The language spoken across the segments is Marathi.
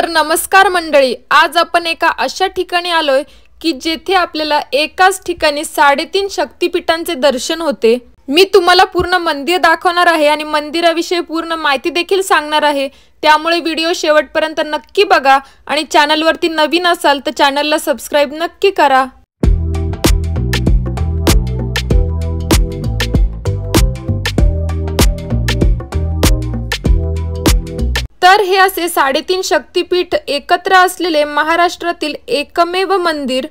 तर नमस्कार मंडळी, आज आपण एका अशा ठिकाणी आलोय की जेथे आपल्याला एकाच ठिकाणी 3.5 शक्तिपीठांचे दर्शन होते। मी तुम्हाला पूर्ण मंदिर दाखवणार आहे आणि मंदिराविषयी पूर्ण माहिती देखील सांगणार आहे, त्यामुळे व्हिडिओ शेवटपर्यंत नक्की बघा आणि चॅनलवरती नवीन असाल तर चॅनलला सबस्क्राइब नक्की करा। तर हे असे 3.5 शक्तिपीठ एकत्र असलेले महाराष्ट्रातील एकमेव मंदिर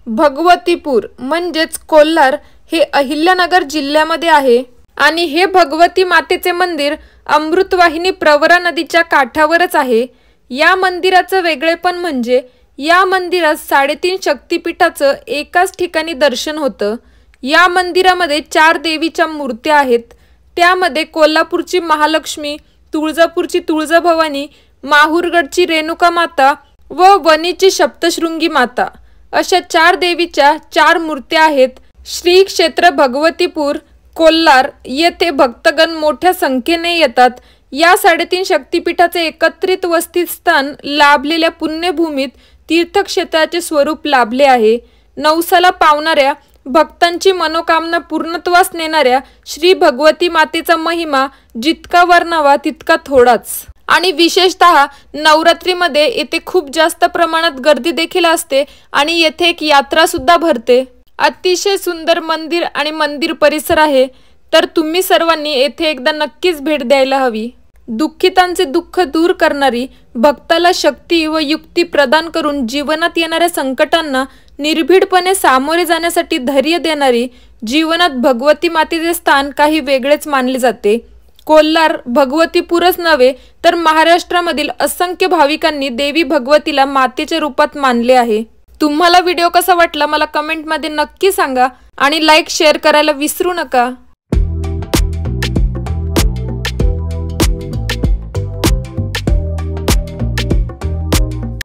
भगवतीपूर म्हणजेच कोल्हार हे अहिल्यानगर जिल्ह्यामध्ये आहे आणि हे भगवती मातेचे मंदिर अमृतवाहिनी प्रवरा नदीच्या काठावरच आहे। या मंदिराचं वेगळेपण म्हणजे या मंदिरात 3.5 शक्तिपीठाचं एकाच ठिकाणी दर्शन होतं। या मंदिरामध्ये 4 देवीच्या मूर्त्या आहेत, त्यामध्ये कोल्हापूरची महालक्ष्मी, तुळजापूरची तुळजाभवानी, माहूरगडची रेणुका माता व वणीची सप्तशृंगी माता अशा 4 देवीच्या 4 मूर्त्या आहेत। श्री क्षेत्र भगवतीपूर कोल्हार येथे भक्तगण मोठ्या संख्येने येतात। या 3.5 शक्तिपीठाचे एकत्रित वसतिस्थान लाभलेल्या पुण्यभूमीत तीर्थक्षेत्राचे स्वरूप लाभले आहे। नवसाला पावणाऱ्या भक्तांची मनोकामना पूर्णत्वास नेणाऱ्या श्री भगवती मातेचा महिमा जितका वर्णावा तितका थोडाच। आणि विशेषतः नवरात्रीमध्ये येथे खूप जास्त प्रमाणात गर्दी देखील असते आणि येथे एक यात्रा सुद्धा भरते। अतिशय सुंदर मंदिर आणि मंदिर परिसर आहे, तर तुम्ही सर्वांनी येथे एकदा नक्कीच भेट द्यायला हवी। दुःखितांचे दुःख दूर करणारी, भक्ताला शक्ती व युक्ती प्रदान करून जीवनात येणाऱ्या संकटांना निर्भीडपणे सामोरे जाण्यासाठी धैर्य देणारी, जीवनात भगवती मातेचे स्थान काही वेगळेच मानले जाते। कोल्हार भगवतीपूरच नव्हे तर महाराष्ट्रामधील असंख्य भाविकांनी देवी भगवतीला मातेच्या रूपात मानले आहे। तुम्हाला व्हिडिओ कसा वाटला मला कमेंटमध्ये नक्की सांगा आणि लाईक शेअर करायला विसरू नका।